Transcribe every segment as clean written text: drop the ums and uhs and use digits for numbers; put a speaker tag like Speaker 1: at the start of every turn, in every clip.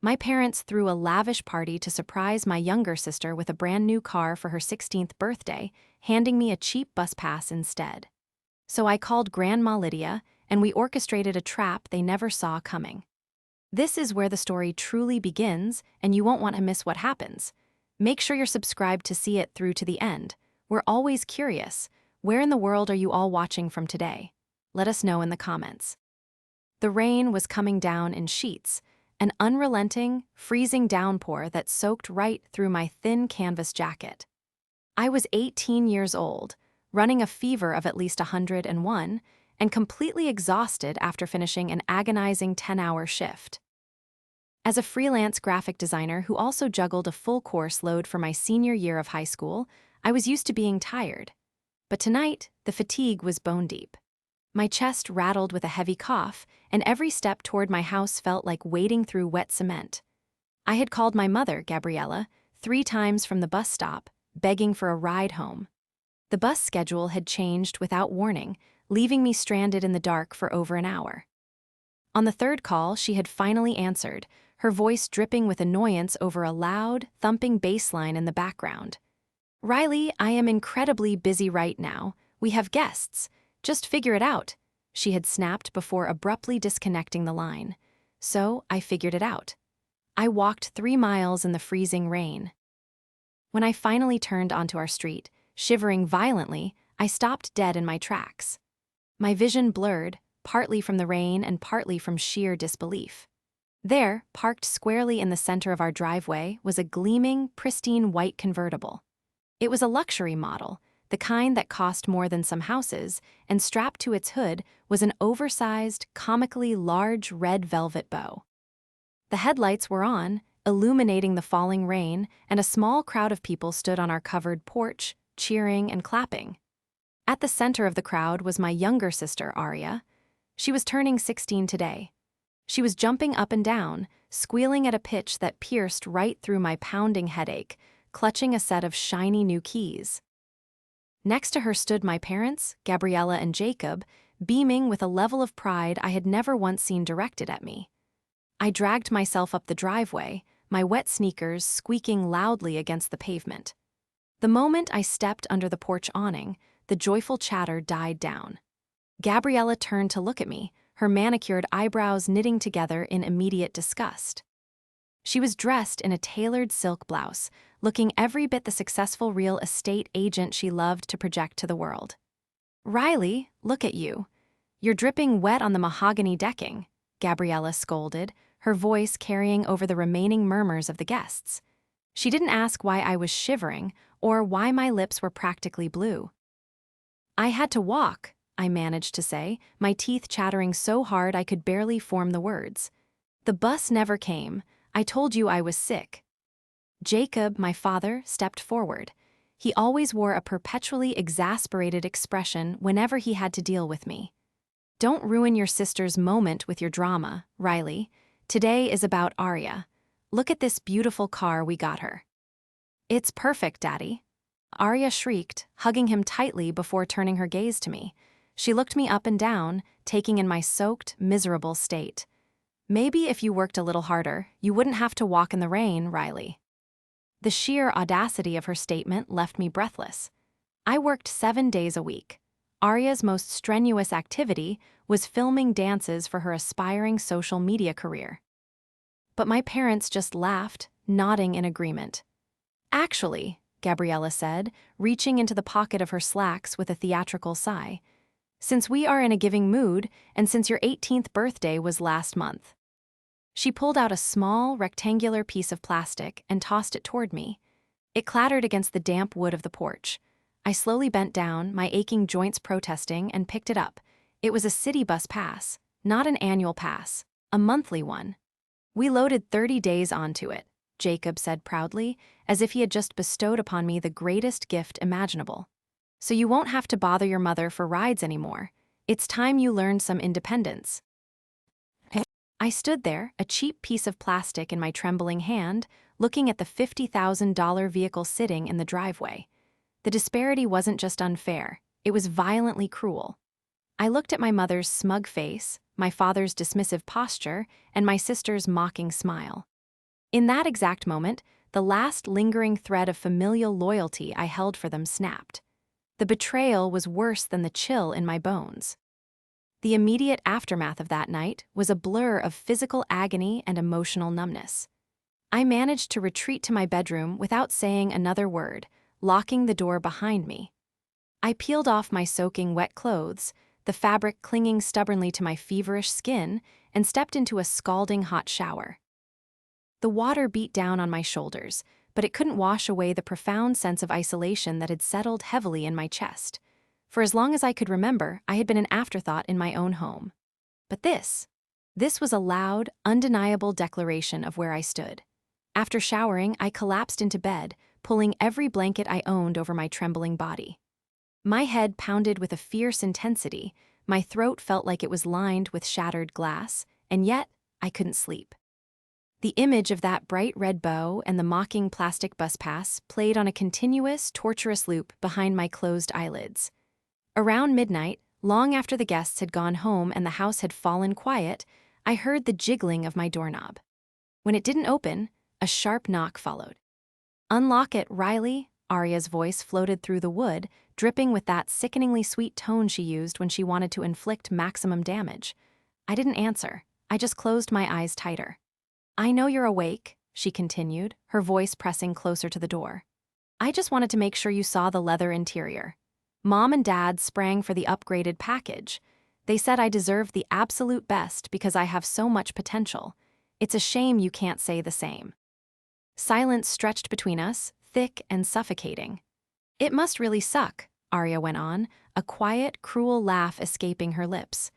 Speaker 1: My parents threw a lavish party to surprise my younger sister with a brand new car for her 16th birthday, handing me a cheap bus pass instead. So I called Grandma Lydia, and we orchestrated a trap they never saw coming. This is where the story truly begins, and you won't want to miss what happens. Make sure you're subscribed to see it through to the end. We're always curious. Where in the world are you all watching from today? Let us know in the comments. The rain was coming down in sheets, an unrelenting, freezing downpour that soaked right through my thin canvas jacket. I was 18 years old, running a fever of at least 101, and completely exhausted after finishing an agonizing 10-hour shift. As a freelance graphic designer who also juggled a full course load for my senior year of high school, I was used to being tired. But tonight, the fatigue was bone deep. My chest rattled with a heavy cough, and every step toward my house felt like wading through wet cement. I had called my mother, Gabriella, 3 times from the bus stop, begging for a ride home. The bus schedule had changed without warning, leaving me stranded in the dark for over an hour. On the 3rd call, she had finally answered, her voice dripping with annoyance over a loud, thumping bass line in the background. "Riley, I am incredibly busy right now. We have guests. Just figure it out," she had snapped before abruptly disconnecting the line. So I figured it out. I walked 3 miles in the freezing rain. When I finally turned onto our street, shivering violently, I stopped dead in my tracks. My vision blurred, partly from the rain and partly from sheer disbelief. There, parked squarely in the center of our driveway, was a gleaming, pristine white convertible. It was a luxury model, the kind that cost more than some houses, and strapped to its hood was an oversized, comically large red velvet bow. The headlights were on, illuminating the falling rain, and a small crowd of people stood on our covered porch, cheering and clapping. At the center of the crowd was my younger sister, Aria. She was turning 16 today. She was jumping up and down, squealing at a pitch that pierced right through my pounding headache, clutching a set of shiny new keys. Next to her stood my parents, Gabriella and Jacob, beaming with a level of pride I had never once seen directed at me. I dragged myself up the driveway, my wet sneakers squeaking loudly against the pavement. The moment I stepped under the porch awning, the joyful chatter died down. Gabriella turned to look at me, her manicured eyebrows knitting together in immediate disgust. She was dressed in a tailored silk blouse, looking every bit the successful real estate agent she loved to project to the world. "Riley, look at you. You're dripping wet on the mahogany decking," Gabriella scolded, her voice carrying over the remaining murmurs of the guests. She didn't ask why I was shivering or why my lips were practically blue. "I had to walk," I managed to say, my teeth chattering so hard I could barely form the words. "The bus never came. I told you I was sick." Jacob, my father, stepped forward. He always wore a perpetually exasperated expression whenever he had to deal with me. "Don't ruin your sister's moment with your drama, Riley. Today is about Aria. Look at this beautiful car we got her." "It's perfect, Daddy." Aria shrieked, hugging him tightly before turning her gaze to me. She looked me up and down, taking in my soaked, miserable state. "Maybe if you worked a little harder, you wouldn't have to walk in the rain, Riley." The sheer audacity of her statement left me breathless. I worked 7 days a week. Aria's most strenuous activity was filming dances for her aspiring social media career. But my parents just laughed, nodding in agreement. "Actually," Gabriella said, reaching into the pocket of her slacks with a theatrical sigh, "since we are in a giving mood, and since your 18th birthday was last month." She pulled out a small, rectangular piece of plastic and tossed it toward me. It clattered against the damp wood of the porch. I slowly bent down, my aching joints protesting, and picked it up. It was a city bus pass, not an annual pass, a monthly one. "We loaded 30 days onto it," Jacob said proudly, as if he had just bestowed upon me the greatest gift imaginable. "So you won't have to bother your mother for rides anymore. It's time you learned some independence." I stood there, a cheap piece of plastic in my trembling hand, looking at the $50,000 vehicle sitting in the driveway. The disparity wasn't just unfair, it was violently cruel. I looked at my mother's smug face, my father's dismissive posture, and my sister's mocking smile. In that exact moment, the last lingering thread of familial loyalty I held for them snapped. The betrayal was worse than the chill in my bones. The immediate aftermath of that night was a blur of physical agony and emotional numbness. I managed to retreat to my bedroom without saying another word, locking the door behind me. I peeled off my soaking wet clothes, the fabric clinging stubbornly to my feverish skin, and stepped into a scalding hot shower. The water beat down on my shoulders, but it couldn't wash away the profound sense of isolation that had settled heavily in my chest. For as long as I could remember, I had been an afterthought in my own home. But this was a loud, undeniable declaration of where I stood. After showering, I collapsed into bed, pulling every blanket I owned over my trembling body. My head pounded with a fierce intensity, my throat felt like it was lined with shattered glass, and yet I couldn't sleep. The image of that bright red bow and the mocking plastic bus pass played on a continuous, torturous loop behind my closed eyelids. Around midnight, long after the guests had gone home and the house had fallen quiet, I heard the jiggling of my doorknob. When it didn't open, a sharp knock followed. "Unlock it, Riley," Arya's voice floated through the wood, dripping with that sickeningly sweet tone she used when she wanted to inflict maximum damage. I didn't answer. I just closed my eyes tighter. "I know you're awake," she continued, her voice pressing closer to the door. "I just wanted to make sure you saw the leather interior. Mom and Dad sprang for the upgraded package. They said I deserved the absolute best because I have so much potential. It's a shame you can't say the same." Silence stretched between us, thick and suffocating. "It must really suck," Arya went on, a quiet, cruel laugh escaping her lips.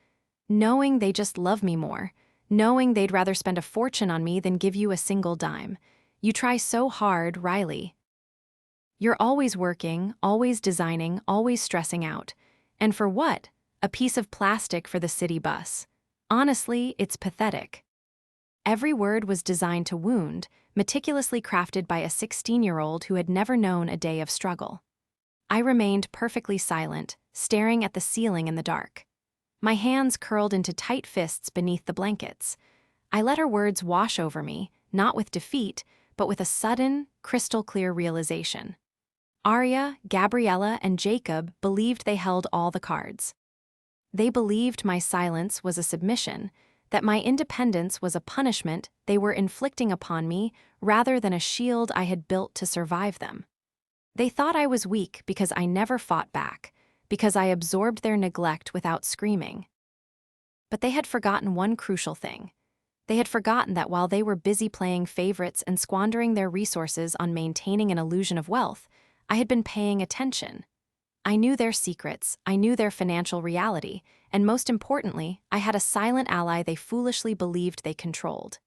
Speaker 1: "Knowing they just love me more. Knowing they'd rather spend a fortune on me than give you a single dime. You try so hard, Riley. You're always working, always designing, always stressing out. And for what? A piece of plastic for the city bus. Honestly, it's pathetic." Every word was designed to wound, meticulously crafted by a 16-year-old who had never known a day of struggle. I remained perfectly silent, staring at the ceiling in the dark. My hands curled into tight fists beneath the blankets. I let her words wash over me, not with defeat, but with a sudden, crystal-clear realization. Arya, Gabriella, and Jacob believed they held all the cards. They believed my silence was a submission, that my independence was a punishment they were inflicting upon me rather than a shield I had built to survive them. They thought I was weak because I never fought back, because I absorbed their neglect without screaming. But they had forgotten one crucial thing. They had forgotten that while they were busy playing favorites and squandering their resources on maintaining an illusion of wealth, I had been paying attention. I knew their secrets, I knew their financial reality, and most importantly, I had a silent ally they foolishly believed they controlled.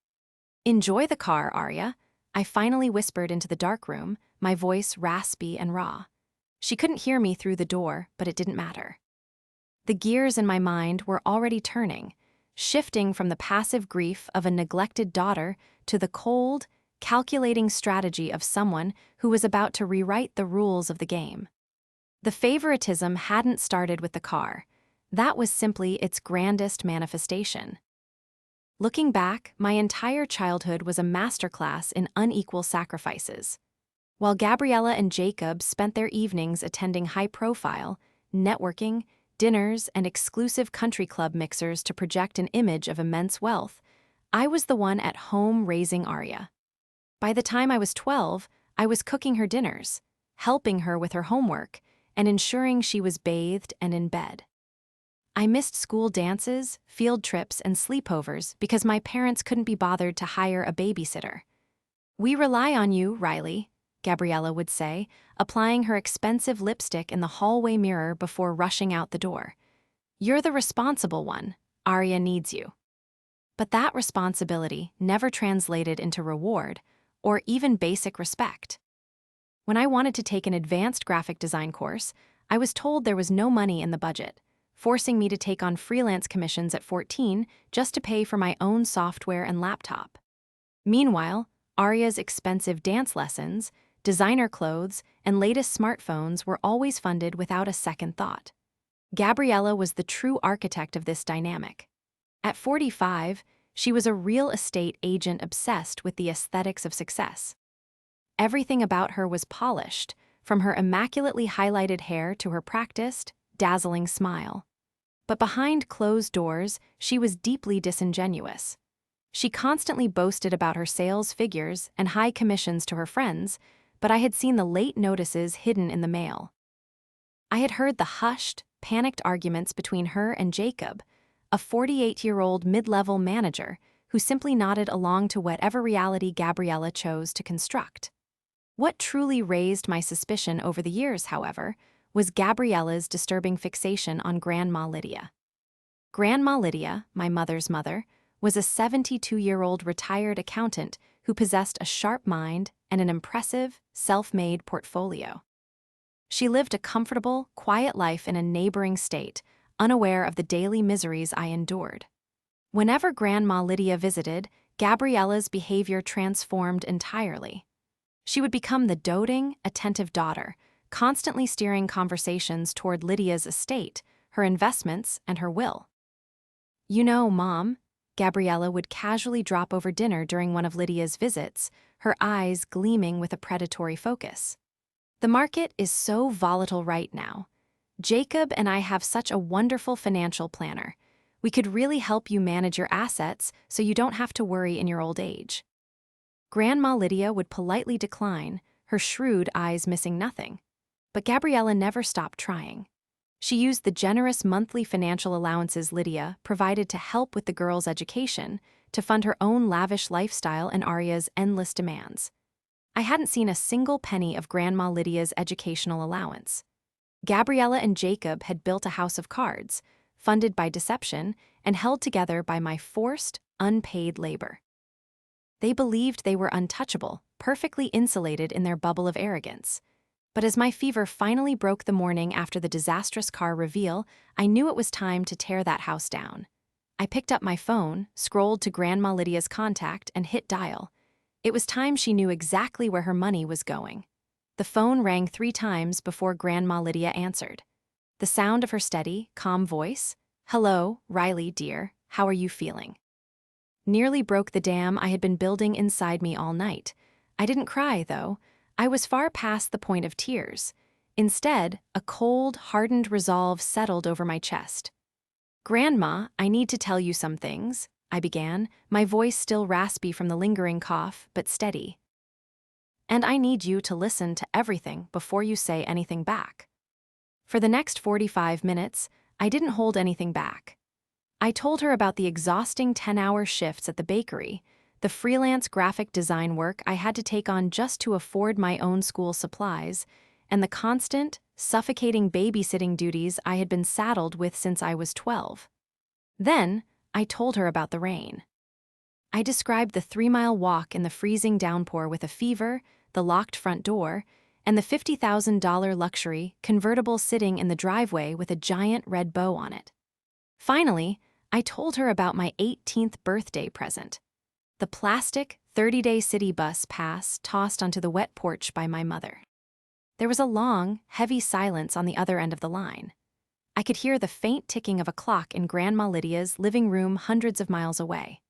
Speaker 1: "Enjoy the car, Arya," I finally whispered into the dark room, my voice raspy and raw. She couldn't hear me through the door, but it didn't matter. The gears in my mind were already turning, shifting from the passive grief of a neglected daughter to the cold, calculating strategy of someone who was about to rewrite the rules of the game. The favoritism hadn't started with the car. That was simply its grandest manifestation. Looking back, my entire childhood was a masterclass in unequal sacrifices. While Gabriella and Jacob spent their evenings attending high-profile, networking, dinners, and exclusive country club mixers to project an image of immense wealth, I was the one at home raising Arya. By the time I was 12, I was cooking her dinners, helping her with her homework, and ensuring she was bathed and in bed. I missed school dances, field trips, and sleepovers because my parents couldn't be bothered to hire a babysitter. "We rely on you, Riley," Gabriella would say, applying her expensive lipstick in the hallway mirror before rushing out the door. "You're the responsible one. Arya needs you." But that responsibility never translated into reward or even basic respect. When I wanted to take an advanced graphic design course, I was told there was no money in the budget, forcing me to take on freelance commissions at 14 just to pay for my own software and laptop. Meanwhile, Arya's expensive dance lessons, designer clothes, and latest smartphones were always funded without a second thought. Gabriella was the true architect of this dynamic. At 45, She was a real estate agent obsessed with the aesthetics of success. Everything about her was polished, from her immaculately highlighted hair to her practiced, dazzling smile. But behind closed doors, she was deeply disingenuous. She constantly boasted about her sales figures and high commissions to her friends, but I had seen the late notices hidden in the mail. I had heard the hushed, panicked arguments between her and Jacob, a 48-year-old mid-level manager who simply nodded along to whatever reality Gabriella chose to construct. What truly raised my suspicion over the years, however, was Gabriella's disturbing fixation on Grandma Lydia. Grandma Lydia, my mother's mother, was a 72-year-old retired accountant who possessed a sharp mind and an impressive, self-made portfolio. She lived a comfortable, quiet life in a neighboring state, unaware of the daily miseries I endured. Whenever Grandma Lydia visited, Gabriella's behavior transformed entirely. She would become the doting, attentive daughter, constantly steering conversations toward Lydia's estate, her investments, and her will. "You know, Mom," Gabriella would casually drop over dinner during one of Lydia's visits, her eyes gleaming with a predatory focus. "The market is so volatile right now. Jacob and I have such a wonderful financial planner. We could really help you manage your assets so you don't have to worry in your old age." Grandma Lydia would politely decline, her shrewd eyes missing nothing. But Gabriella never stopped trying. She used the generous monthly financial allowances Lydia provided to help with the girls' education to fund her own lavish lifestyle and Arya's endless demands. I hadn't seen a single penny of Grandma Lydia's educational allowance. Gabriella and Jacob had built a house of cards, funded by deception and held together by my forced, unpaid labor. They believed they were untouchable, perfectly insulated in their bubble of arrogance. But as my fever finally broke the morning after the disastrous car reveal, I knew it was time to tear that house down. I picked up my phone, scrolled to Grandma Lydia's contact, and hit dial. It was time she knew exactly where her money was going. The phone rang 3 times before Grandma Lydia answered. The sound of her steady, calm voice, "Hello, Riley, dear, how are you feeling?" nearly broke the dam I had been building inside me all night. I didn't cry, though. I was far past the point of tears. Instead, a cold, hardened resolve settled over my chest. "Grandma, I need to tell you some things," I began, my voice still raspy from the lingering cough, but steady. "And I need you to listen to everything before you say anything back." For the next 45 minutes, I didn't hold anything back. I told her about the exhausting 10-hour shifts at the bakery, the freelance graphic design work I had to take on just to afford my own school supplies, and the constant, suffocating babysitting duties I had been saddled with since I was 12. Then, I told her about the rain. I described the 3-mile walk in the freezing downpour with a fever, the locked front door, and the $50,000 luxury convertible sitting in the driveway with a giant red bow on it. Finally, I told her about my 18th birthday present, the plastic 30-day city bus pass tossed onto the wet porch by my mother. There was a long, heavy silence on the other end of the line. I could hear the faint ticking of a clock in Grandma Lydia's living room hundreds of miles away.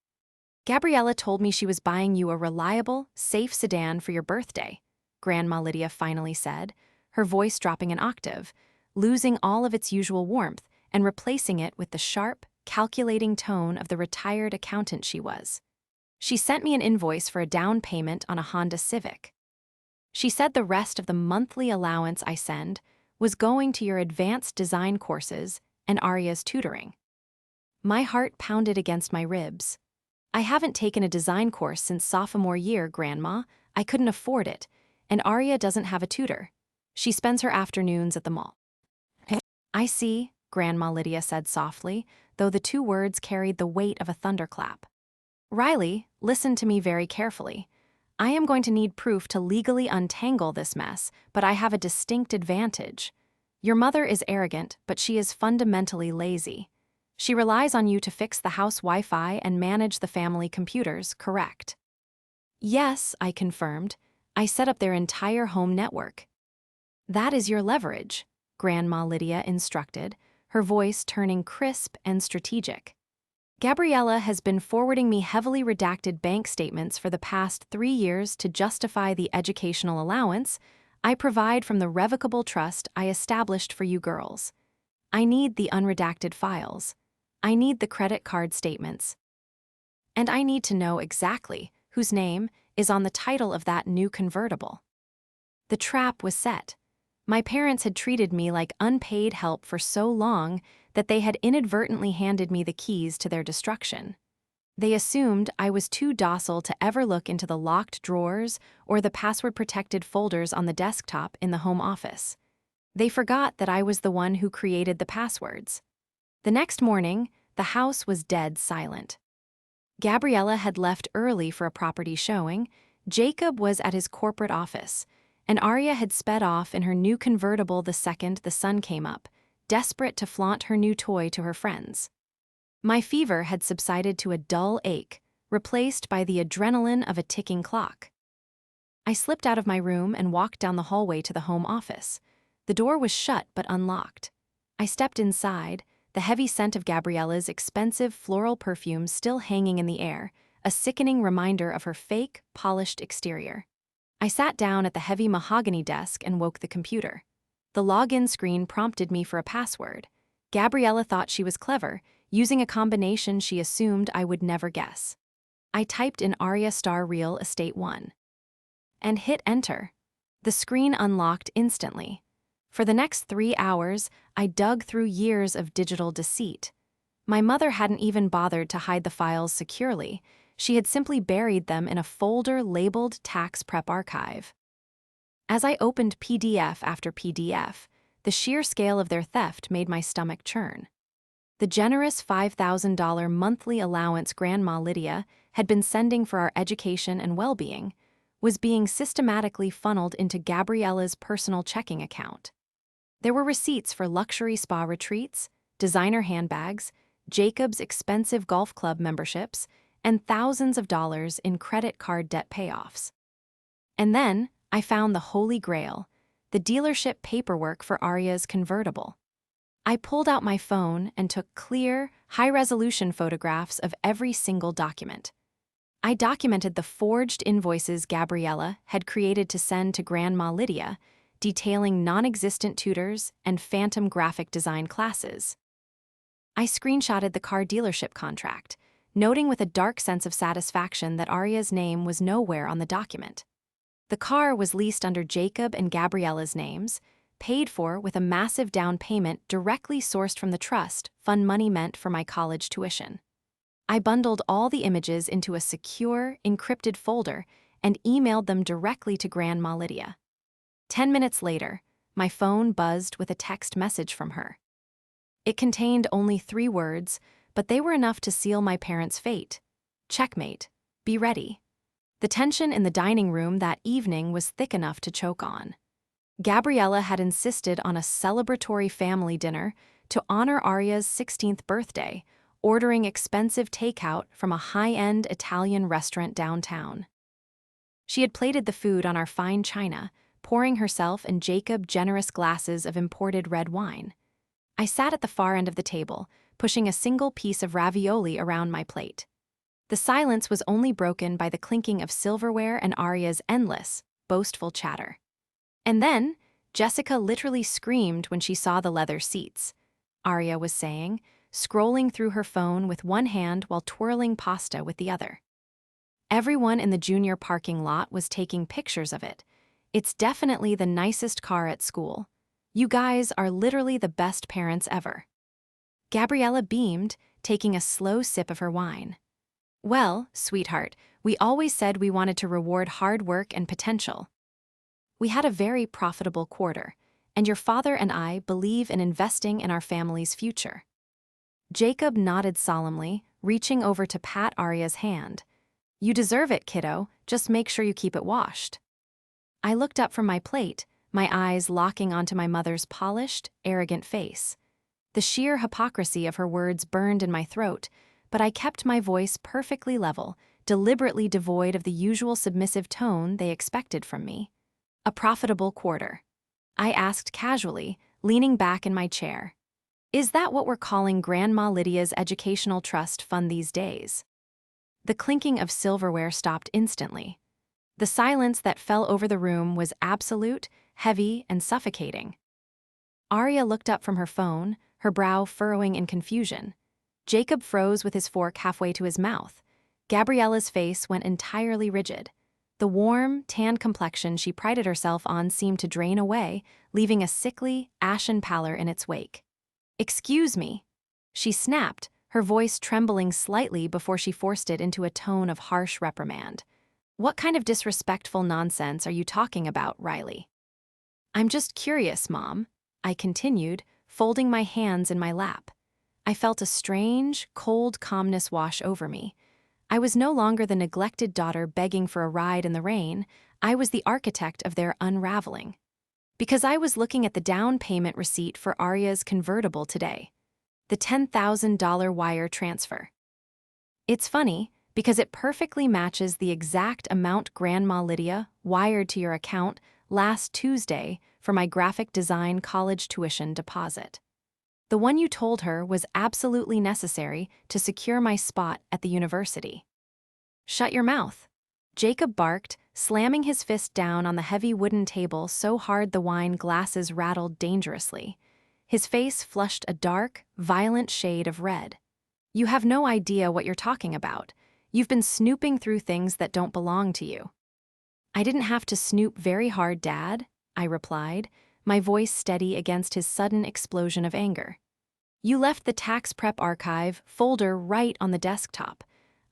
Speaker 1: "Gabriella told me she was buying you a reliable, safe sedan for your birthday," Grandma Lydia finally said, her voice dropping an octave, losing all of its usual warmth and replacing it with the sharp, calculating tone of the retired accountant she was. She sent me an invoice for a down payment on a Honda Civic. She said the rest of the monthly allowance I send was going to your advanced design courses and Arya's tutoring. My heart pounded against my ribs. "I haven't taken a design course since sophomore year, Grandma. I couldn't afford it, and Arya doesn't have a tutor. She spends her afternoons at the mall." "I see," Grandma Lydia said softly, though the 2 words carried the weight of a thunderclap. "Riley, listen to me very carefully. I am going to need proof to legally untangle this mess, but I have a distinct advantage. Your mother is arrogant, but she is fundamentally lazy. She relies on you to fix the house Wi-Fi and manage the family computers, correct?" "Yes," I confirmed. "I set up their entire home network." "That is your leverage," Grandma Lydia instructed, her voice turning crisp and strategic. Gabriella has been forwarding me heavily redacted bank statements for the past 3 years to justify the educational allowance I provide from the revocable trust I established for you girls. I need the unredacted files. I need the credit card statements. And I need to know exactly whose name is on the title of that new convertible. The trap was set. My parents had treated me like unpaid help for so long that they had inadvertently handed me the keys to their destruction. They assumed I was too docile to ever look into the locked drawers or the password-protected folders on the desktop in the home office. They forgot that I was the one who created the passwords. The next morning, the house was dead silent. Gabriella had left early for a property showing, Jacob was at his corporate office, and Arya had sped off in her new convertible the second the sun came up, desperate to flaunt her new toy to her friends. My fever had subsided to a dull ache, replaced by the adrenaline of a ticking clock. I slipped out of my room and walked down the hallway to the home office. The door was shut but unlocked. I stepped inside, the heavy scent of Gabriella's expensive floral perfume still hanging in the air, a sickening reminder of her fake, polished exterior. I sat down at the heavy mahogany desk and woke the computer. The login screen prompted me for a password. Gabriella thought she was clever, using a combination she assumed I would never guess. I typed in Arya Star Real Estate 1 and hit enter. The screen unlocked instantly. For the next 3 hours, I dug through years of digital deceit. My mother hadn't even bothered to hide the files securely. She had simply buried them in a folder labeled Tax Prep Archive. As I opened PDF after PDF, the sheer scale of their theft made my stomach churn. The generous $5,000 monthly allowance Grandma Lydia had been sending for our education and well-being was being systematically funneled into Gabriella's personal checking account. There were receipts for luxury spa retreats, designer handbags, Jacob's expensive golf club memberships, and thousands of dollars in credit card debt payoffs. And then I found the Holy Grail, the dealership paperwork for Arya's convertible. I pulled out my phone and took clear, high-resolution photographs of every single document. I documented the forged invoices Gabriella had created to send to Grandma Lydia, detailing non-existent tutors and phantom graphic design classes. I screenshotted the car dealership contract, noting with a dark sense of satisfaction that Arya's name was nowhere on the document. The car was leased under Jacob and Gabriella's names, paid for with a massive down payment directly sourced from the trust fund money meant for my college tuition. I bundled all the images into a secure, encrypted folder and emailed them directly to Grandma Lydia. 10 minutes later, my phone buzzed with a text message from her. It contained only 3 words, but they were enough to seal my parents' fate. Checkmate. Be ready. The tension in the dining room that evening was thick enough to choke on. Gabriella had insisted on a celebratory family dinner to honor Arya's 16th birthday, ordering expensive takeout from a high-end Italian restaurant downtown. She had plated the food on our fine china, pouring herself and Jacob generous glasses of imported red wine. I sat at the far end of the table, pushing a single piece of ravioli around my plate. The silence was only broken by the clinking of silverware and Arya's endless, boastful chatter. And then, Jessica literally screamed when she saw the leather seats, Arya was saying, scrolling through her phone with one hand while twirling pasta with the other. Everyone in the junior parking lot was taking pictures of it. It's definitely the nicest car at school. You guys are literally the best parents ever. Gabriella beamed, taking a slow sip of her wine. Well, sweetheart, we always said we wanted to reward hard work and potential. We had a very profitable quarter, and your father and I believe in investing in our family's future. Jacob nodded solemnly, reaching over to pat Arya's hand. You deserve it, kiddo. Just make sure you keep it washed. I looked up from my plate, my eyes locking onto my mother's polished, arrogant face. The sheer hypocrisy of her words burned in my throat, but I kept my voice perfectly level, deliberately devoid of the usual submissive tone they expected from me. A profitable quarter. I asked casually, leaning back in my chair. Is that what we're calling Grandma Lydia's educational trust fund these days? The clinking of silverware stopped instantly. The silence that fell over the room was absolute, heavy, and suffocating. Arya looked up from her phone, her brow furrowing in confusion. Jacob froze with his fork halfway to his mouth. Gabriella's face went entirely rigid. The warm, tanned complexion she prided herself on seemed to drain away, leaving a sickly, ashen pallor in its wake. "Excuse me," she snapped, her voice trembling slightly before she forced it into a tone of harsh reprimand. "What kind of disrespectful nonsense are you talking about, Riley?" "I'm just curious, Mom," I continued, folding my hands in my lap. I felt a strange, cold calmness wash over me. I was no longer the neglected daughter begging for a ride in the rain. I was the architect of their unraveling. Because I was looking at the down payment receipt for Arya's convertible today. The $10,000 wire transfer. It's funny, because it perfectly matches the exact amount Grandma Lydia wired to your account last Tuesday for my graphic design college tuition deposit. The one you told her was absolutely necessary to secure my spot at the university. "Shut your mouth," Jacob barked, slamming his fist down on the heavy wooden table so hard the wine glasses rattled dangerously. His face flushed a dark, violent shade of red. "You have no idea what you're talking about. You've been snooping through things that don't belong to you." "I didn't have to snoop very hard, Dad," I replied, my voice steady against his sudden explosion of anger. "You left the tax prep archive folder right on the desktop.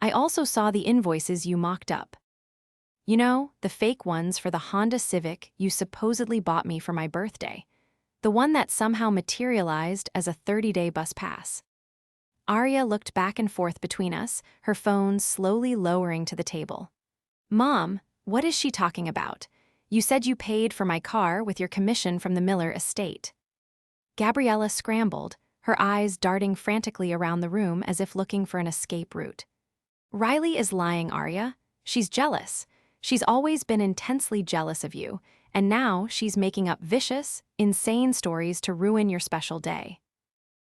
Speaker 1: I also saw the invoices you mocked up. You know, the fake ones for the Honda Civic you supposedly bought me for my birthday. The one that somehow materialized as a 30-day bus pass." Arya looked back and forth between us, her phone slowly lowering to the table. "Mom, what is she talking about? You said you paid for my car with your commission from the Miller estate." Gabriella scrambled, her eyes darting frantically around the room as if looking for an escape route. "Riley is lying, Arya. She's jealous. She's always been intensely jealous of you, and now she's making up vicious, insane stories to ruin your special day.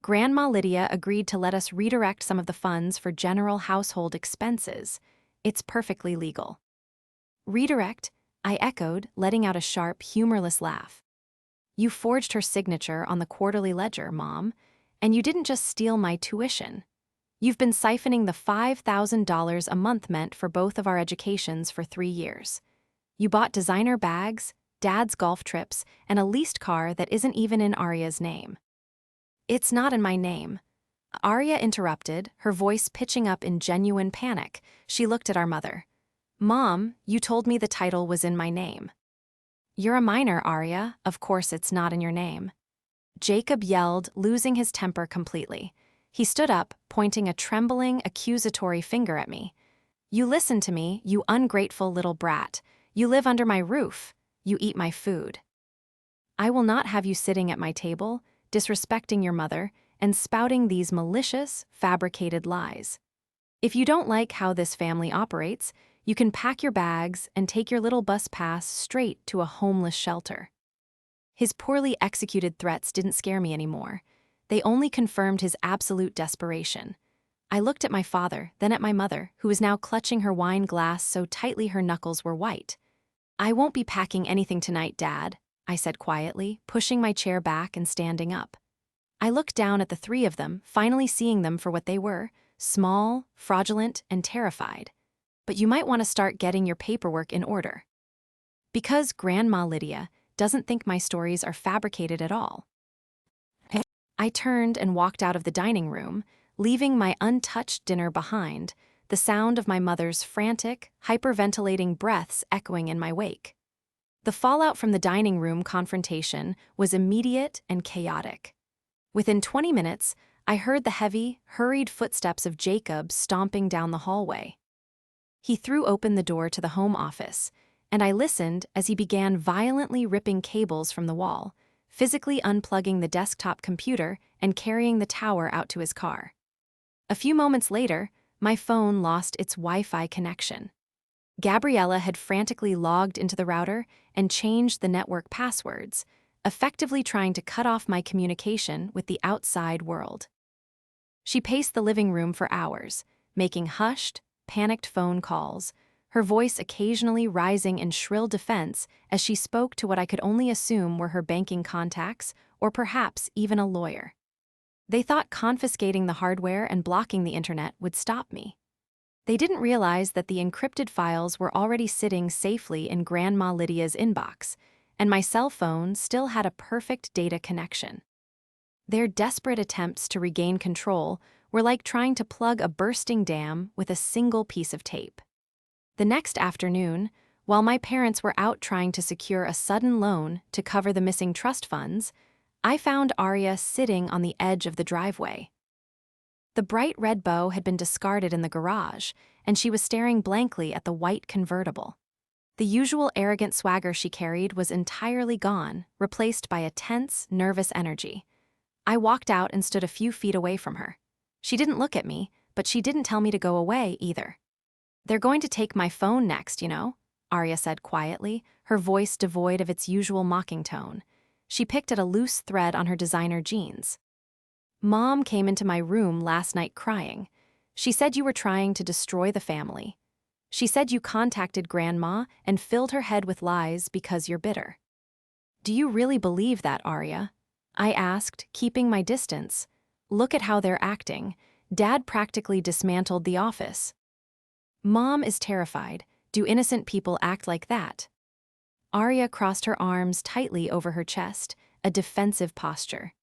Speaker 1: Grandma Lydia agreed to let us redirect some of the funds for general household expenses. It's perfectly legal." "Redirect?" I echoed, letting out a sharp, humorless laugh. "You forged her signature on the quarterly ledger, Mom, and you didn't just steal my tuition. You've been siphoning the $5,000 a month meant for both of our educations for 3 years. You bought designer bags, Dad's golf trips, and a leased car that isn't even in Arya's name." "It's not in my name." Arya interrupted, her voice pitching up in genuine panic. She looked at our mother. "Mom, you told me the title was in my name." "You're a minor, Arya. Of course it's not in your name." Jacob yelled, losing his temper completely. He stood up, pointing a trembling, accusatory finger at me. "You listen to me, you ungrateful little brat. You live under my roof. You eat my food. I will not have you sitting at my table, disrespecting your mother, and spouting these malicious, fabricated lies. If you don't like how this family operates, you can pack your bags and take your little bus pass straight to a homeless shelter." His poorly executed threats didn't scare me anymore. They only confirmed his absolute desperation. I looked at my father, then at my mother, who was now clutching her wine glass so tightly her knuckles were white. "I won't be packing anything tonight, Dad," I said quietly, pushing my chair back and standing up. I looked down at the three of them, finally seeing them for what they were, small, fraudulent, and terrified. "But you might want to start getting your paperwork in order." Because Grandma Lydia doesn't think my stories are fabricated at all. I turned and walked out of the dining room, leaving my untouched dinner behind, the sound of my mother's frantic, hyperventilating breaths echoing in my wake. The fallout from the dining room confrontation was immediate and chaotic. Within 20 minutes, I heard the heavy, hurried footsteps of Jacob stomping down the hallway. He threw open the door to the home office, and I listened as he began violently ripping cables from the wall, physically unplugging the desktop computer and carrying the tower out to his car. A few moments later, my phone lost its Wi-Fi connection. Gabriella had frantically logged into the router and changed the network passwords, effectively trying to cut off my communication with the outside world. She paced the living room for hours, making hushed, panicked phone calls, her voice occasionally rising in shrill defense as she spoke to what I could only assume were her banking contacts or perhaps even a lawyer. They thought confiscating the hardware and blocking the internet would stop me. They didn't realize that the encrypted files were already sitting safely in Grandma Lydia's inbox, and my cell phone still had a perfect data connection. Their desperate attempts to regain control were like trying to plug a bursting dam with a single piece of tape. The next afternoon, while my parents were out trying to secure a sudden loan to cover the missing trust funds, I found Arya sitting on the edge of the driveway. The bright red bow had been discarded in the garage, and she was staring blankly at the white convertible. The usual arrogant swagger she carried was entirely gone, replaced by a tense, nervous energy. I walked out and stood a few feet away from her. She didn't look at me, but she didn't tell me to go away either. "They're going to take my phone next, you know," Arya said quietly, her voice devoid of its usual mocking tone. She picked at a loose thread on her designer jeans. "Mom came into my room last night crying. She said you were trying to destroy the family. She said you contacted Grandma and filled her head with lies because you're bitter." "Do you really believe that, Arya?" I asked, keeping my distance. "Look at how they're acting. Dad practically dismantled the office." "Mom is terrified. Do innocent people act like that?" Arya crossed her arms tightly over her chest, a defensive posture.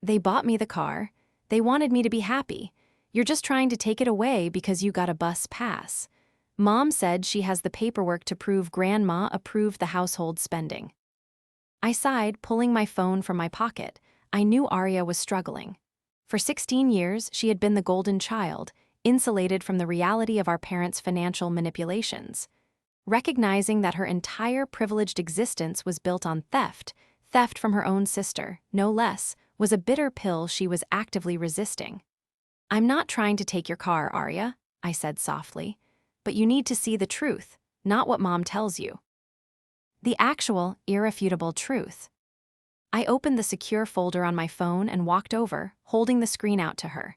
Speaker 1: "They bought me the car. They wanted me to be happy. You're just trying to take it away because you got a bus pass. Mom said she has the paperwork to prove Grandma approved the household spending." I sighed, pulling my phone from my pocket. I knew Arya was struggling. For 16 years, she had been the golden child, insulated from the reality of our parents' financial manipulations. Recognizing that her entire privileged existence was built on theft from her own sister, no less, was a bitter pill she was actively resisting. "I'm not trying to take your car, Arya," I said softly, "but you need to see the truth, not what Mom tells you." The actual, irrefutable truth. I opened the secure folder on my phone and walked over, holding the screen out to her.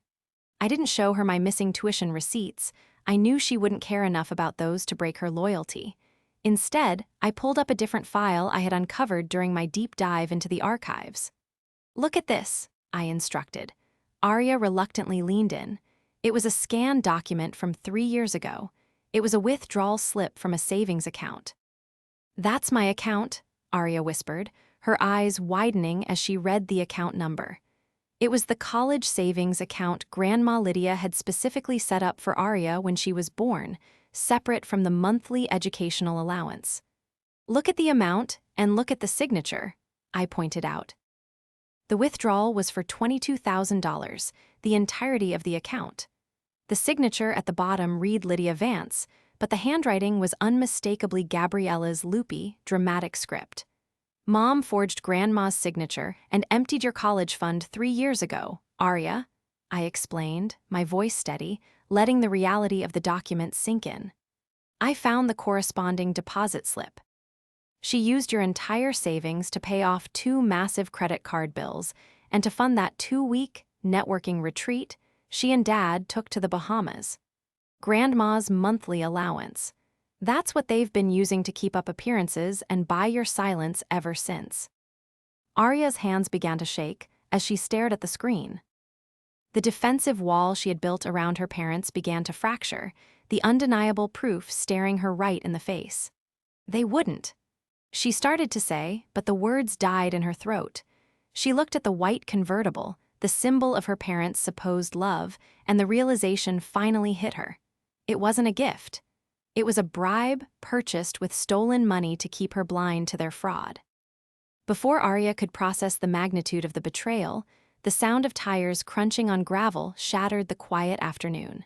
Speaker 1: I didn't show her my missing tuition receipts. I knew she wouldn't care enough about those to break her loyalty. Instead, I pulled up a different file I had uncovered during my deep dive into the archives. "Look at this," I instructed. Arya reluctantly leaned in. It was a scanned document from 3 years ago. It was a withdrawal slip from a savings account. "That's my account," Arya whispered, her eyes widening as she read the account number. It was the college savings account Grandma Lydia had specifically set up for Arya when she was born, separate from the monthly educational allowance. "Look at the amount and look at the signature," I pointed out. The withdrawal was for $22,000, the entirety of the account. The signature at the bottom read Lydia Vance, but the handwriting was unmistakably Gabriella's loopy, dramatic script. "Mom forged Grandma's signature and emptied your college fund 3 years ago, Arya," I explained, my voice steady, letting the reality of the document sink in. "I found the corresponding deposit slip. She used your entire savings to pay off 2 massive credit card bills, and to fund that 2-week networking retreat she and Dad took to the Bahamas. Grandma's monthly allowance. That's what they've been using to keep up appearances and buy your silence ever since." Arya's hands began to shake as she stared at the screen. The defensive wall she had built around her parents began to fracture, the undeniable proof staring her right in the face. "They wouldn't," she started to say, but the words died in her throat. She looked at the white convertible, the symbol of her parents' supposed love, and the realization finally hit her. It wasn't a gift. It was a bribe purchased with stolen money to keep her blind to their fraud. Before Arya could process the magnitude of the betrayal, the sound of tires crunching on gravel shattered the quiet afternoon.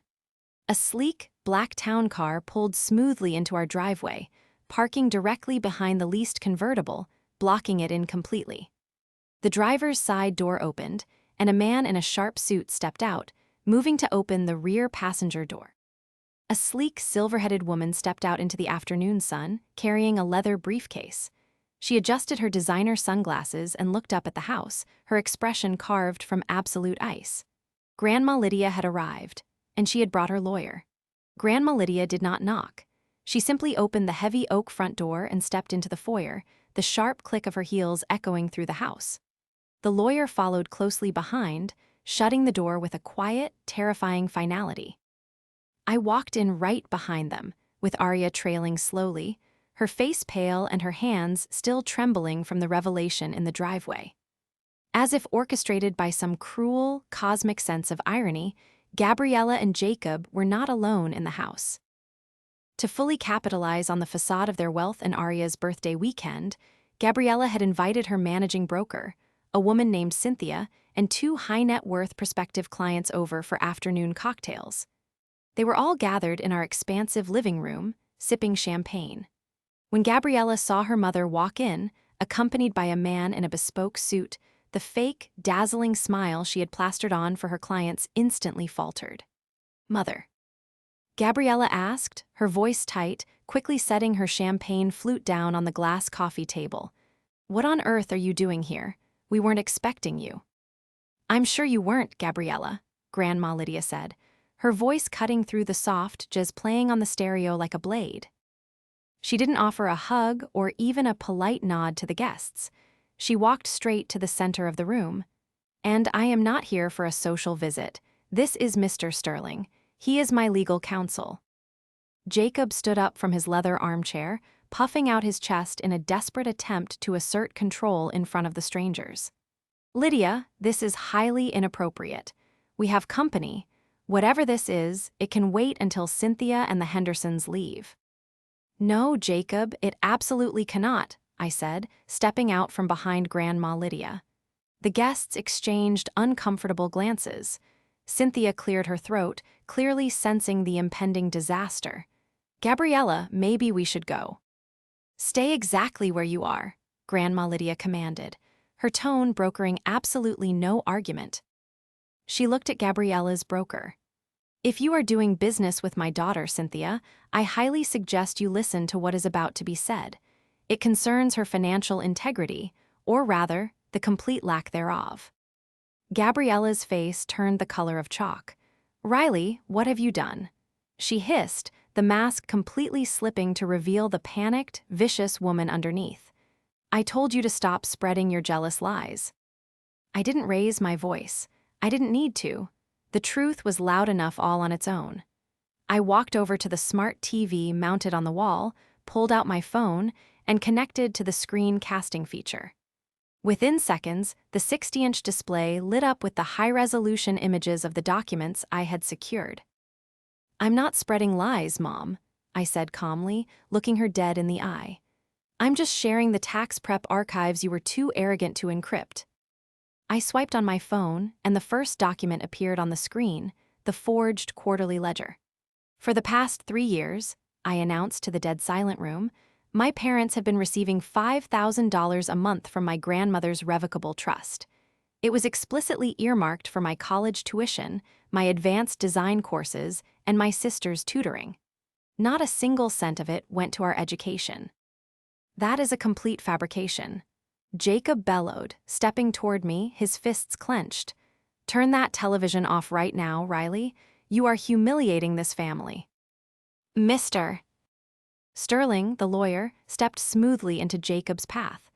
Speaker 1: A sleek, black town car pulled smoothly into our driveway, parking directly behind the leased convertible, blocking it in completely. The driver's side door opened, and a man in a sharp suit stepped out, moving to open the rear passenger door. A sleek, silver-headed woman stepped out into the afternoon sun, carrying a leather briefcase. She adjusted her designer sunglasses and looked up at the house, her expression carved from absolute ice. Grandma Lydia had arrived, and she had brought her lawyer. Grandma Lydia did not knock. She simply opened the heavy oak front door and stepped into the foyer, the sharp click of her heels echoing through the house. The lawyer followed closely behind, shutting the door with a quiet, terrifying finality. I walked in right behind them, with Arya trailing slowly, her face pale and her hands still trembling from the revelation in the driveway. As if orchestrated by some cruel, cosmic sense of irony, Gabriella and Jacob were not alone in the house. To fully capitalize on the facade of their wealth and Arya's birthday weekend, Gabriella had invited her managing broker, a woman named Cynthia, and two high-net-worth prospective clients over for afternoon cocktails. They were all gathered in our expansive living room, sipping champagne. When Gabriella saw her mother walk in, accompanied by a man in a bespoke suit, the fake, dazzling smile she had plastered on for her clients instantly faltered. "Mother," Gabriella asked, her voice tight, quickly setting her champagne flute down on the glass coffee table. "What on earth are you doing here? We weren't expecting you." "I'm sure you weren't, Gabriella," Grandma Lydia said, her voice cutting through the soft jazz playing on the stereo like a blade. She didn't offer a hug or even a polite nod to the guests. She walked straight to the center of the room. "And I am not here for a social visit. This is Mr. Sterling. He is my legal counsel." Jacob stood up from his leather armchair, puffing out his chest in a desperate attempt to assert control in front of the strangers. "Lydia, this is highly inappropriate. We have company. Whatever this is, it can wait until Cynthia and the Hendersons leave." "No, Jacob, it absolutely cannot," I said, stepping out from behind Grandma Lydia. The guests exchanged uncomfortable glances. Cynthia cleared her throat, clearly sensing the impending disaster. "Gabriella, maybe we should go." "Stay exactly where you are," Grandma Lydia commanded, her tone brokering absolutely no argument. She looked at Gabriella's broker. "If you are doing business with my daughter, Cynthia, I highly suggest you listen to what is about to be said. It concerns her financial integrity, or rather, the complete lack thereof." Gabriella's face turned the color of chalk. "Riley, what have you done?" she hissed, the mask completely slipping to reveal the panicked, vicious woman underneath. "I told you to stop spreading your jealous lies." I didn't raise my voice. I didn't need to. The truth was loud enough all on its own. I walked over to the smart TV mounted on the wall, pulled out my phone, and connected to the screen casting feature. Within seconds, the 60-inch display lit up with the high-resolution images of the documents I had secured. "I'm not spreading lies, Mom," I said calmly, looking her dead in the eye. "I'm just sharing the tax prep archives you were too arrogant to encrypt." I swiped on my phone, and the first document appeared on the screen, the forged quarterly ledger. "For the past 3 years," I announced to the dead silent room, "my parents have been receiving $5,000 a month from my grandmother's revocable trust. It was explicitly earmarked for my college tuition, my advanced design courses, and my sister's tutoring. Not a single cent of it went to our education." "That is a complete fabrication," Jacob bellowed, stepping toward me, his fists clenched. "Turn that television off right now, Riley. You are humiliating this family." "Mr. Sterling, the lawyer, stepped smoothly into Jacob's path.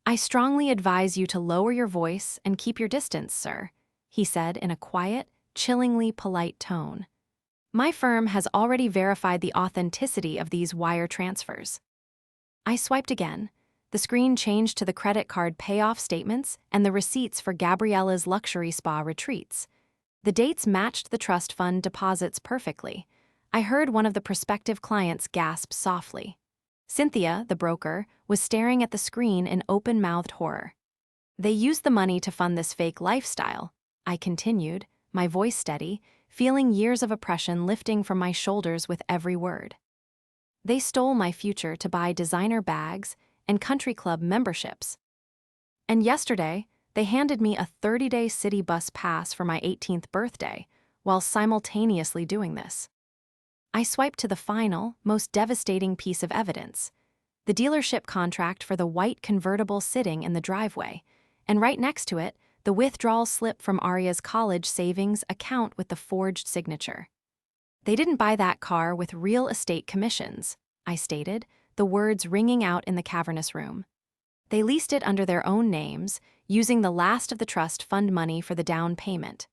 Speaker 1: "I strongly advise you to lower your voice and keep your distance, sir," he said in a quiet, chillingly polite tone. "My firm has already verified the authenticity of these wire transfers." I swiped again. The screen changed to the credit card payoff statements and the receipts for Gabriella's luxury spa retreats. The dates matched the trust fund deposits perfectly. I heard one of the prospective clients gasp softly. Cynthia, the broker, was staring at the screen in open-mouthed horror. "They used the money to fund this fake lifestyle," I continued, my voice steady, feeling years of oppression lifting from my shoulders with every word. "They stole my future to buy designer bags and country club memberships. And yesterday, they handed me a 30-day city bus pass for my 18th birthday, while simultaneously doing this." I swiped to the final, most devastating piece of evidence. the dealership contract for the white convertible sitting in the driveway, and right next to it, the withdrawal slip from Arya's college savings account with the forged signature. "They didn't buy that car with real estate commissions," I stated, the words ringing out in the cavernous room. "They leased it under their own names, using the last of the trust fund money for the down payment.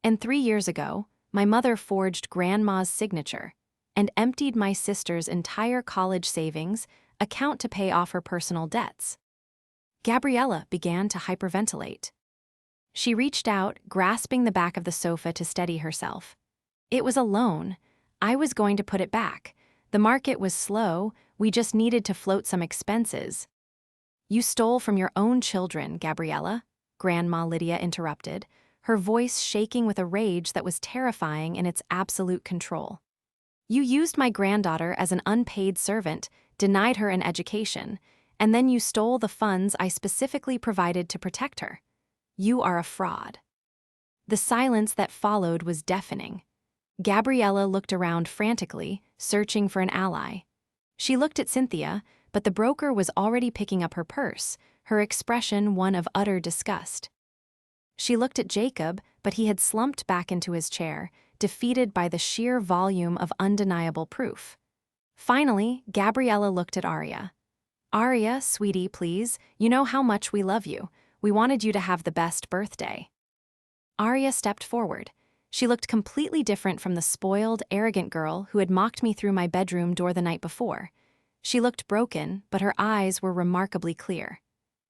Speaker 1: And 3 years ago, my mother forged Grandma's signature and emptied my sister's entire college savings account to pay off her personal debts." Gabriella began to hyperventilate. She reached out, grasping the back of the sofa to steady herself. "It was a loan. I was going to put it back. The market was slow, we just needed to float some expenses." "You stole from your own children, Gabriella," Grandma Lydia interrupted, her voice shaking with a rage that was terrifying in its absolute control. "You used my granddaughter as an unpaid servant, denied her an education, and then you stole the funds I specifically provided to protect her. You are a fraud." The silence that followed was deafening. Gabriella looked around frantically, searching for an ally. She looked at Cynthia, but the broker was already picking up her purse, her expression one of utter disgust. She looked at Jacob, but he had slumped back into his chair, defeated by the sheer volume of undeniable proof. Finally, Gabriella looked at Arya. "Arya, sweetie, please, you know how much we love you. We wanted you to have the best birthday." Arya stepped forward. She looked completely different from the spoiled, arrogant girl who had mocked me through my bedroom door the night before. She looked broken, but her eyes were remarkably clear.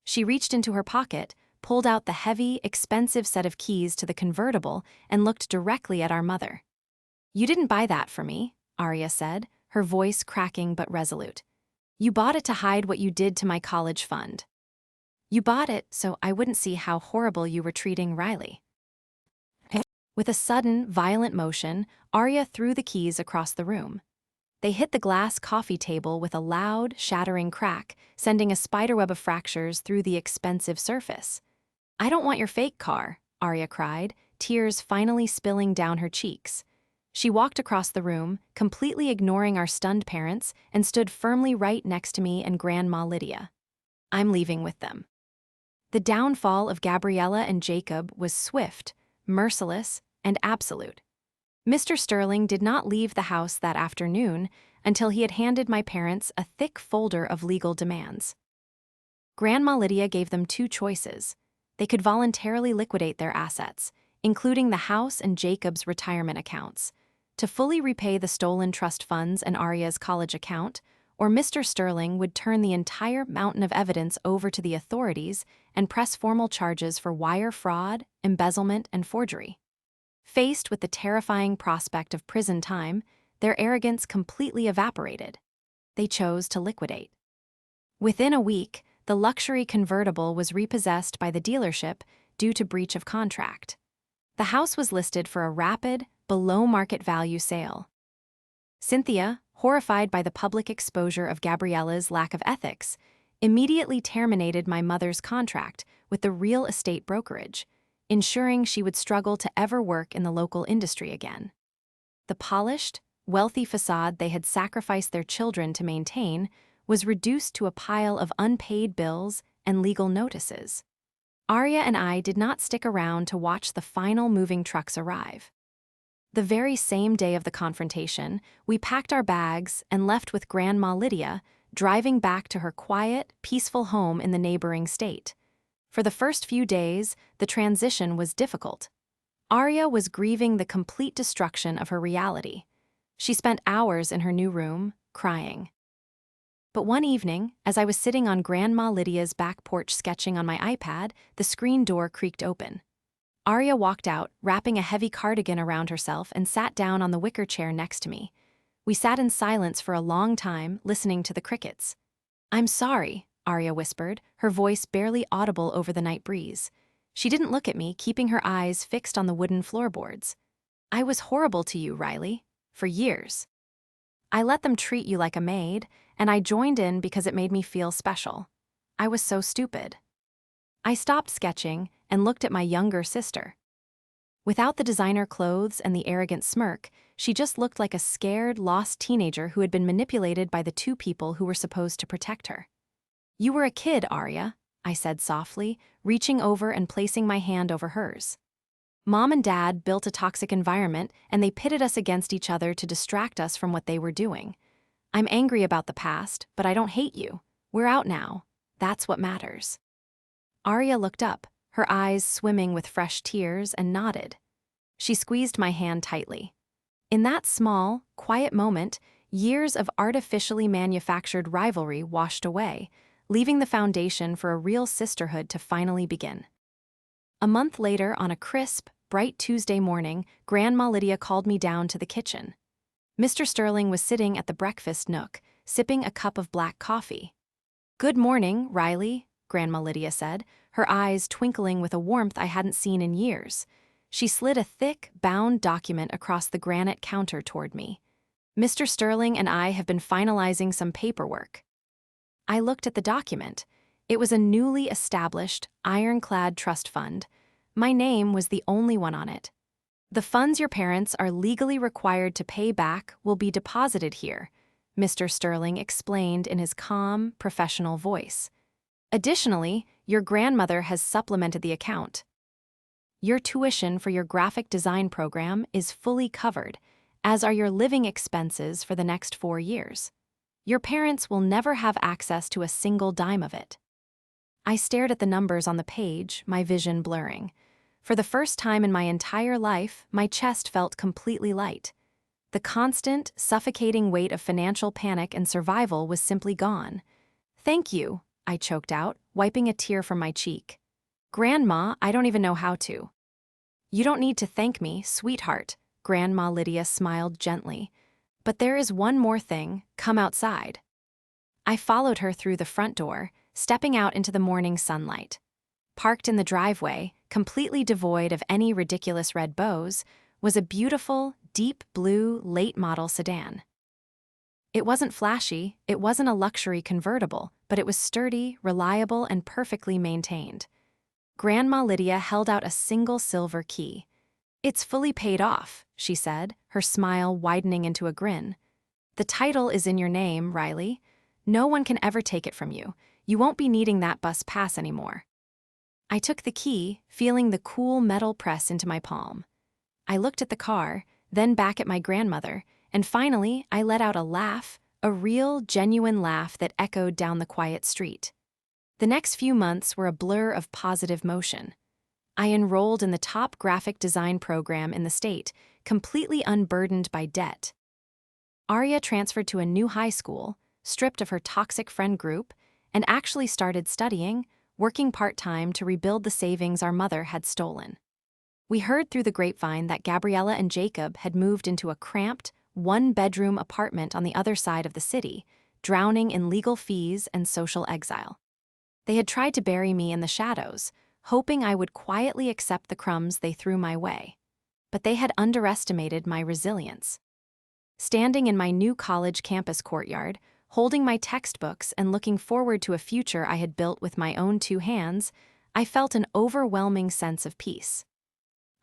Speaker 1: She reached into her pocket, pulled out the heavy, expensive set of keys to the convertible, and looked directly at our mother. "You didn't buy that for me," Arya said, her voice cracking but resolute. "You bought it to hide what you did to my college fund. You bought it so I wouldn't see how horrible you were treating Riley." With a sudden, violent motion, Arya threw the keys across the room. They hit the glass coffee table with a loud, shattering crack, sending a spiderweb of fractures through the expensive surface. "I don't want your fake car," Arya cried, tears finally spilling down her cheeks. She walked across the room, completely ignoring our stunned parents, and stood firmly right next to me and Grandma Lydia. "I'm leaving with them." The downfall of Gabriella and Jacob was swift, merciless, and absolute. Mr. Sterling did not leave the house that afternoon until he had handed my parents a thick folder of legal demands. Grandma Lydia gave them two choices. They could voluntarily liquidate their assets, including the house and Jacob's retirement accounts, to fully repay the stolen trust funds and Arya's college account, or Mr. Sterling would turn the entire mountain of evidence over to the authorities and press formal charges for wire fraud, embezzlement, and forgery. Faced with the terrifying prospect of prison time, their arrogance completely evaporated. They chose to liquidate. Within a week, the luxury convertible was repossessed by the dealership due to breach of contract. The house was listed for a rapid, below-market value sale. Cynthia, horrified by the public exposure of Gabriella's lack of ethics, immediately terminated my mother's contract with the real estate brokerage, ensuring she would struggle to ever work in the local industry again. The polished, wealthy facade they had sacrificed their children to maintain was reduced to a pile of unpaid bills and legal notices. Arya and I did not stick around to watch the final moving trucks arrive. The very same day of the confrontation, we packed our bags and left with Grandma Lydia, driving back to her quiet, peaceful home in the neighboring state. For the first few days, the transition was difficult. Arya was grieving the complete destruction of her reality. She spent hours in her new room, crying. But one evening, as I was sitting on Grandma Lydia's back porch sketching on my iPad, the screen door creaked open. Arya walked out, wrapping a heavy cardigan around herself, and sat down on the wicker chair next to me. We sat in silence for a long time, listening to the crickets. "I'm sorry," Arya whispered, her voice barely audible over the night breeze. She didn't look at me, keeping her eyes fixed on the wooden floorboards. "I was horrible to you, Riley, for years. I let them treat you like a maid, and I joined in because it made me feel special. I was so stupid." I stopped sketching and looked at my younger sister. Without the designer clothes and the arrogant smirk, she just looked like a scared, lost teenager who had been manipulated by the two people who were supposed to protect her. "You were a kid, Arya," I said softly, reaching over and placing my hand over hers. "Mom and Dad built a toxic environment, and they pitted us against each other to distract us from what they were doing. I'm angry about the past, but I don't hate you. We're out now. That's what matters." Arya looked up, her eyes swimming with fresh tears, and nodded. She squeezed my hand tightly. In that small, quiet moment, years of artificially manufactured rivalry washed away, leaving the foundation for a real sisterhood to finally begin. A month later, on a crisp, bright Tuesday morning, Grandma Lydia called me down to the kitchen. Mr. Sterling was sitting at the breakfast nook, sipping a cup of black coffee. "Good morning, Riley," Grandma Lydia said, her eyes twinkling with a warmth I hadn't seen in years. She slid a thick, bound document across the granite counter toward me. "Mr. Sterling and I have been finalizing some paperwork." I looked at the document. It was a newly established, ironclad trust fund. My name was the only one on it. "The funds your parents are legally required to pay back will be deposited here," Mr. Sterling explained in his calm, professional voice. "Additionally, your grandmother has supplemented the account. Your tuition for your graphic design program is fully covered, as are your living expenses for the next 4 years. Your parents will never have access to a single dime of it." I stared at the numbers on the page, my vision blurring. For the first time in my entire life, my chest felt completely light. The constant, suffocating weight of financial panic and survival was simply gone. "Thank you," I choked out, wiping a tear from my cheek. "Grandma, I don't even know how to." "You don't need to thank me, sweetheart," Grandma Lydia smiled gently. "But there is one more thing. Come outside." I followed her through the front door, stepping out into the morning sunlight. Parked in the driveway, completely devoid of any ridiculous red bows, was a beautiful, deep blue, late-model sedan. It wasn't flashy, it wasn't a luxury convertible, but it was sturdy, reliable, and perfectly maintained. Grandma Lydia held out a single silver key. "It's fully paid off," she said, her smile widening into a grin. "The title is in your name, Riley. No one can ever take it from you. You won't be needing that bus pass anymore." I took the key, feeling the cool metal press into my palm. I looked at the car, then back at my grandmother, and finally I let out a laugh, a real, genuine laugh that echoed down the quiet street. The next few months were a blur of positive motion. I enrolled in the top graphic design program in the state, completely unburdened by debt. Arya transferred to a new high school, stripped of her toxic friend group, and actually started studying, working part-time to rebuild the savings our mother had stolen. We heard through the grapevine that Gabriella and Jacob had moved into a cramped, one-bedroom apartment on the other side of the city, drowning in legal fees and social exile. They had tried to bury me in the shadows, hoping I would quietly accept the crumbs they threw my way. But they had underestimated my resilience. Standing in my new college campus courtyard, holding my textbooks and looking forward to a future I had built with my own 2 hands, I felt an overwhelming sense of peace.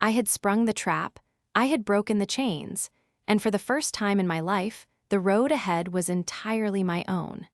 Speaker 1: I had sprung the trap, I had broken the chains, and for the first time in my life, the road ahead was entirely my own.